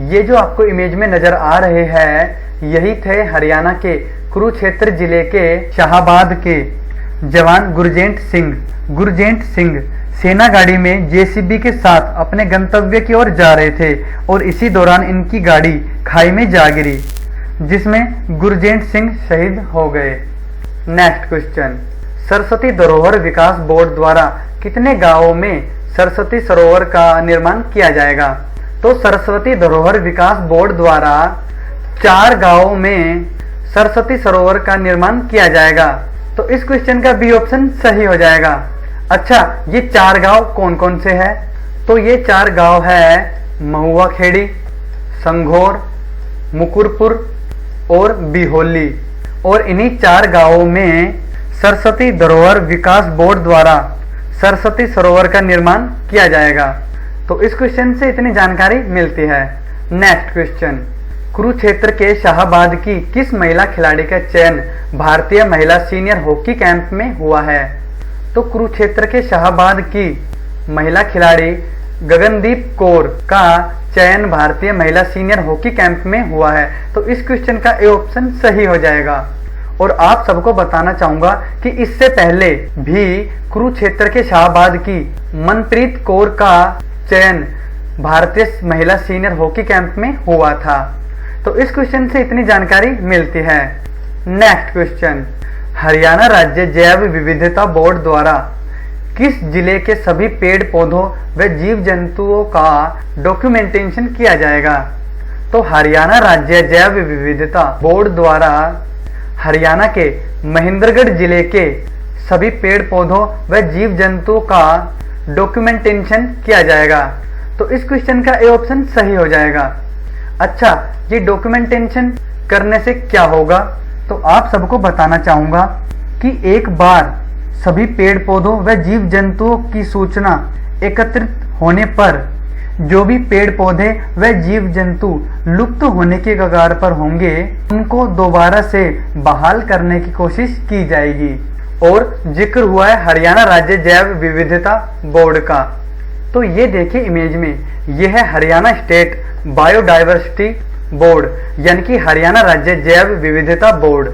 ये जो आपको इमेज में नजर आ रहे हैं, यही थे हरियाणा के कुरुक्षेत्र जिले के शाहाबाद के जवान गुरजेंट सिंह। गुरजेंट सिंह सेना गाड़ी में जेसीबी के साथ अपने गंतव्य की ओर जा रहे थे और इसी दौरान इनकी गाड़ी खाई में जा गिरी, जिसमें गुरजेंट सिंह शहीद हो गए। नेक्स्ट क्वेश्चन, सरस्वती धरोहर विकास बोर्ड द्वारा कितने गांवों में सरस्वती सरोवर का निर्माण किया जाएगा? तो सरस्वती धरोहर विकास बोर्ड द्वारा 4 गांवों में सरस्वती सरोवर का निर्माण किया जाएगा। तो इस क्वेश्चन का बी ऑप्शन सही हो जाएगा। अच्छा, ये 4 गांव कौन कौन से हैं? तो ये 4 गांव है महुआ खेड़ी, संघोर, मुकुरपुर और बिहोली। और इन्हीं 4 गांवों में सरस्वती धरोहर विकास बोर्ड द्वारा सरस्वती सरोवर का निर्माण किया जाएगा। तो इस क्वेश्चन से इतनी जानकारी मिलती है। नेक्स्ट क्वेश्चन, कुरुक्षेत्र के शाहाबाद की किस महिला खिलाड़ी का चयन भारतीय महिला सीनियर हॉकी कैंप में हुआ है? तो कुरुक्षेत्र के शाहाबाद की महिला खिलाड़ी गगनदीप कौर का चयन भारतीय महिला सीनियर हॉकी कैंप में हुआ है। तो इस क्वेश्चन का ए ऑप्शन सही हो जाएगा। और आप सबको बताना चाहूंगा कि इससे पहले भी कुरुक्षेत्र के शाहबाद की मनप्रीत कौर का चयन भारतीय महिला सीनियर हॉकी कैंप में हुआ था। तो इस क्वेश्चन से इतनी जानकारी मिलती है। नेक्स्ट क्वेश्चन, हरियाणा राज्य जैव विविधता बोर्ड द्वारा किस जिले के सभी पेड़ पौधों व जीव जंतुओं का डॉक्यूमेंटेशन किया जाएगा? तो हरियाणा राज्य जैव विविधता बोर्ड द्वारा हरियाणा के महेंद्रगढ़ जिले के सभी पेड़ पौधों व जीव जंतुओं का डॉक्यूमेंटेशन किया जाएगा। तो इस क्वेश्चन का ए ऑप्शन सही हो जाएगा। अच्छा, ये डॉक्यूमेंटेशन करने से क्या होगा? तो आप सबको बताना चाहूंगा कि एक बार सभी पेड़ पौधों व जीव जंतुओं की सूचना एकत्रित होने पर जो भी पेड़ पौधे व जीव जंतु लुप्त होने के कगार पर होंगे उनको दोबारा से बहाल करने की कोशिश की जाएगी। और जिक्र हुआ है हरियाणा राज्य जैव विविधता बोर्ड का। तो ये देखिए इमेज में, यह है हरियाणा स्टेट बायोडाइवर्सिटी बोर्ड, यानी कि हरियाणा राज्य जैव विविधता बोर्ड,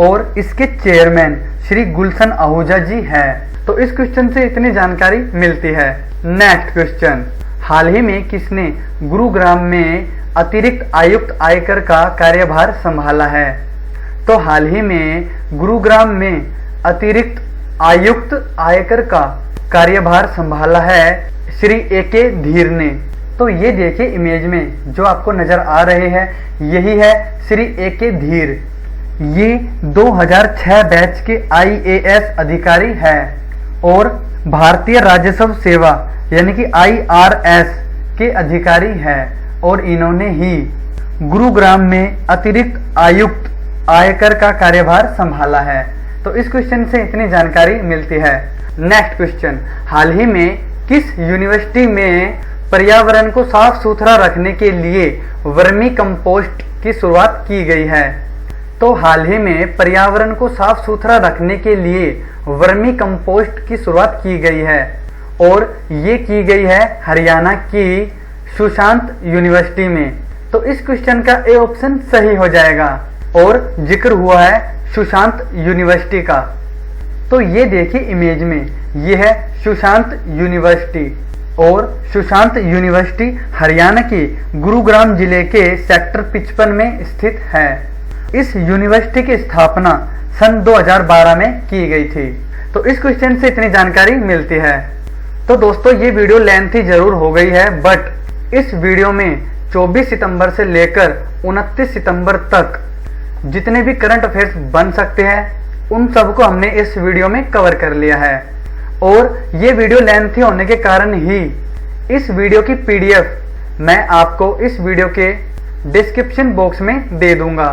और इसके चेयरमैन श्री गुलशन आहूजा जी हैं। तो इस क्वेश्चन से इतनी जानकारी मिलती है। नेक्स्ट क्वेश्चन, हाल ही में किसने गुरुग्राम में अतिरिक्त आयुक्त आयकर का कार्यभार संभाला है? तो हाल ही में गुरुग्राम में अतिरिक्त आयुक्त आयकर का कार्यभार संभाला है श्री ए.के. धीर ने। तो ये देखिए इमेज में जो आपको नजर आ रहे हैं, यही है श्री ए.के. धीर। ये 2006 बैच के IAS अधिकारी है और भारतीय राजस्व सेवा यानी कि IRS के अधिकारी हैं, और इन्होंने ही गुरुग्राम में अतिरिक्त आयुक्त आयकर का कार्यभार संभाला है। तो इस क्वेश्चन से इतनी जानकारी मिलती है। नेक्स्ट क्वेश्चन, हाल ही में किस यूनिवर्सिटी में पर्यावरण को साफ सुथरा रखने के लिए वर्मी कंपोस्ट की शुरुआत की गई है? तो हाल ही में पर्यावरण को साफ सुथरा रखने के लिए वर्मी कंपोस्ट की शुरुआत की गई है, और ये की गई है हरियाणा की सुशांत यूनिवर्सिटी में। तो इस क्वेश्चन का ए ऑप्शन सही हो जाएगा, और जिक्र हुआ है सुशांत यूनिवर्सिटी का। तो ये देखिए इमेज में, ये है सुशांत यूनिवर्सिटी, और सुशांत यूनिवर्सिटी हरियाणा के गुरुग्राम जिले के सेक्टर 55 में स्थित है। इस यूनिवर्सिटी की स्थापना सन 2012 में की गई थी। तो इस क्वेश्चन से इतनी जानकारी मिलती है। तो दोस्तों ये वीडियो लेंथी जरूर हो गई है, बट इस वीडियो में 24 सितंबर से लेकर 29 सितंबर तक जितने भी करंट अफेयर्स बन सकते हैं उन सबको हमने इस वीडियो में कवर कर लिया है। और ये वीडियो लेंथी होने के कारण ही इस वीडियो की PDF मैं आपको इस वीडियो के डिस्क्रिप्शन बॉक्स में दे दूंगा।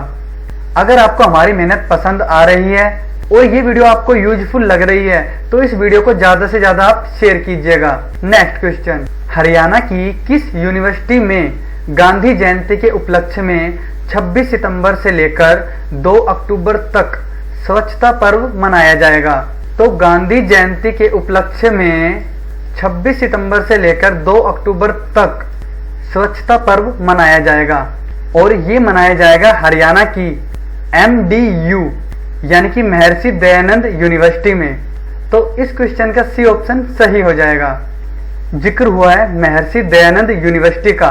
अगर आपको हमारी मेहनत पसंद आ रही है और ये वीडियो आपको यूजफुल लग रही है तो इस वीडियो को ज्यादा से ज्यादा आप शेयर कीजिएगा। नेक्स्ट क्वेश्चन, हरियाणा की किस यूनिवर्सिटी में गांधी जयंती के उपलक्ष्य में 26 सितंबर से लेकर 2 अक्टूबर तक स्वच्छता पर्व मनाया जाएगा? तो गांधी जयंती के उपलक्ष्य में 26 सितंबर से लेकर 2 अक्टूबर तक स्वच्छता पर्व मनाया जाएगा, और ये मनाया जाएगा हरियाणा की MDU यानी कि महर्षि दयानंद यूनिवर्सिटी में। तो इस क्वेश्चन का सी ऑप्शन सही हो जाएगा। जिक्र हुआ है महर्षि दयानंद यूनिवर्सिटी का।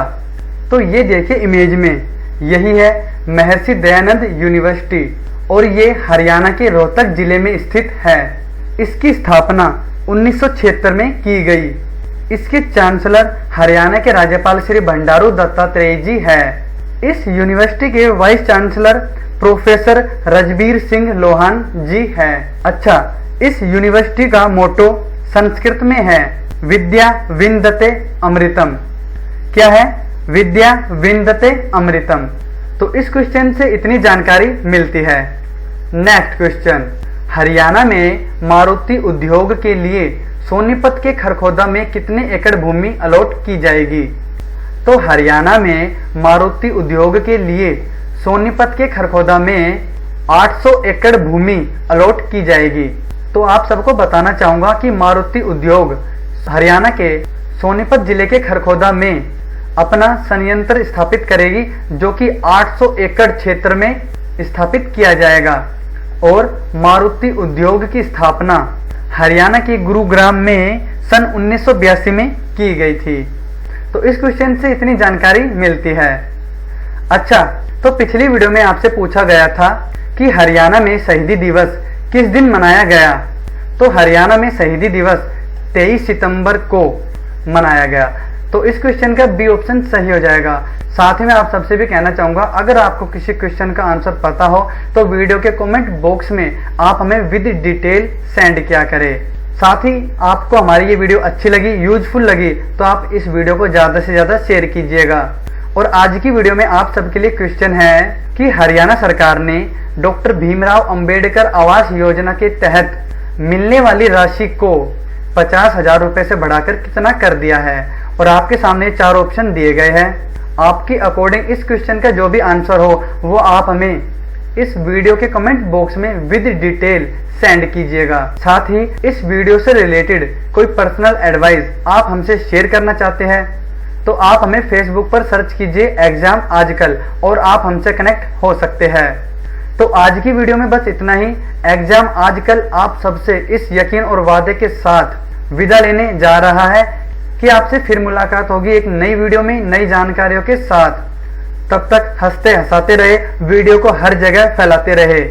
तो ये देखिए इमेज में, यही है महर्षि दयानंद यूनिवर्सिटी, और ये हरियाणा के रोहतक जिले में स्थित है। इसकी स्थापना 1976 में की गई। इसके चांसलर हरियाणा के राज्यपाल श्री बंडारू दत्तात्रेय जी है। इस यूनिवर्सिटी के vice chancellor professor Rajbir Singh Lohan ji हैं। अच्छा, इस यूनिवर्सिटी का मोटो संस्कृत में है विद्या विंदते अमृतम। क्या है? विद्या विंदते अमृतम। तो इस क्वेश्चन से इतनी जानकारी मिलती है। नेक्स्ट क्वेश्चन, हरियाणा में मारुति उद्योग के लिए सोनीपत के खरखोदा में कितने एकड़ भूमि अलॉट की जाएगी? तो हरियाणा में मारुति उद्योग के लिए सोनीपत के खरखोदा में 800 एकड़ भूमि अलॉट की जाएगी। तो आप सबको बताना चाहूंगा कि मारुति उद्योग हरियाणा के सोनीपत जिले के खरखोदा में अपना संयंत्र स्थापित करेगी, जो कि 800 एकड़ क्षेत्र में स्थापित किया जाएगा। और मारुति उद्योग की स्थापना हरियाणा के गुरुग्राम में सन 1982 में की गई थी। तो इस क्वेश्चन से इतनी जानकारी मिलती है। अच्छा, तो पिछली वीडियो में आपसे पूछा गया था कि हरियाणा में शहीदी दिवस किस दिन मनाया गया। तो हरियाणा में शहीदी दिवस 23 सितंबर को मनाया गया। तो इस क्वेश्चन का बी ऑप्शन सही हो जाएगा। साथ ही मैं आप सबसे भी कहना चाहूंगा, अगर आपको किसी क्वेश्चन का आंसर पता हो तो वीडियो के कमेंट बॉक्स में आप हमें विद डिटेल सेंड किया करें। साथ ही आपको हमारी ये वीडियो अच्छी लगी, यूजफुल लगी, तो आप इस वीडियो को ज्यादा से ज्यादा शेयर कीजिएगा। और आज की वीडियो में आप सबके लिए क्वेश्चन है कि हरियाणा सरकार ने डॉक्टर भीमराव अंबेडकर आवास योजना के तहत मिलने वाली राशि को 50,000 रुपए से बढ़ाकर कितना कर दिया है। और आपके सामने 4 ऑप्शन दिए गए हैं। आपके अकॉर्डिंग इस क्वेश्चन का जो भी आंसर हो वो आप हमें इस वीडियो के कमेंट बॉक्स में विद डिटेल सेंड कीजिएगा। साथ ही इस वीडियो से रिलेटेड कोई पर्सनल एडवाइस आप हमसे शेयर करना चाहते हैं तो आप हमें फेसबुक पर सर्च कीजिए एग्जाम आजकल और आप हमसे कनेक्ट हो सकते हैं। तो आज की वीडियो में बस इतना ही। एग्जाम आजकल आप सबसे इस यकीन और वादे के साथ विदा लेने जा रहा है कि आपसे फिर मुलाकात होगी एक नई वीडियो में नई जानकारियों के साथ। तब तक हंसते हंसाते रहे, वीडियो को हर जगह फैलाते रहे।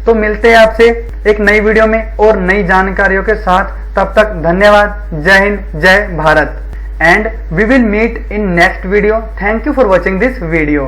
तो मिलते हैं आपसे एक नई वीडियो में और नई जानकारियों के साथ। तब तक धन्यवाद। जय हिंद, जय Bharat, and we will meet in next video. Thank you for watching this video.